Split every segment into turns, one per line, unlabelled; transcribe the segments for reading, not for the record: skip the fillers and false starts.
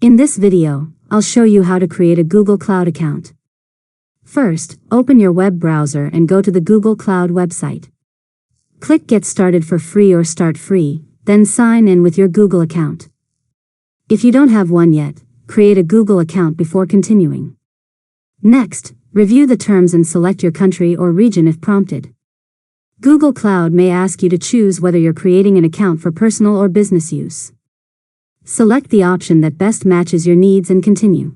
In this video, I'll show you how to create a Google Cloud account. First, open your web browser and go to the Google Cloud website. Click Get Started for free or Start Free, then sign in with your Google account. If you don't have one yet, create a Google account before continuing. Next, review the terms and select your country or region if prompted. Google Cloud may ask you to choose whether you're creating an account for personal or business use. Select the option that best matches your needs and continue.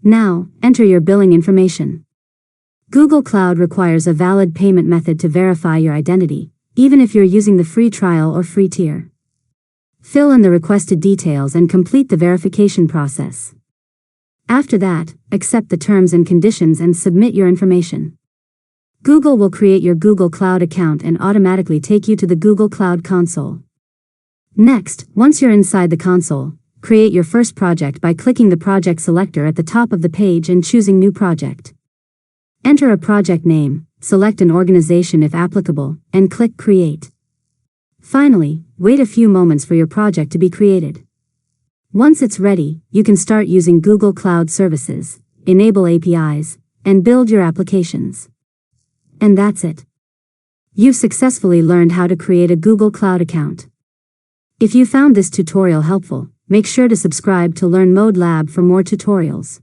Now, enter your billing information. Google Cloud requires a valid payment method to verify your identity, even if you're using the free trial or free tier. Fill in the requested details and complete the verification process. After that, accept the terms and conditions and submit your information. Google will create your Google Cloud account and automatically take you to the Google Cloud console. Next, once you're inside the console, create your first project by clicking the project selector at the top of the page and choosing New Project. Enter a project name, select an organization if applicable, and click Create. Finally, wait a few moments for your project to be created. Once it's ready, you can start using Google Cloud services, enable APIs, and build your applications. And that's it. You've successfully learned how to create a Google Cloud account. If you found this tutorial helpful, make sure to subscribe to Learn Mode Lab for more tutorials.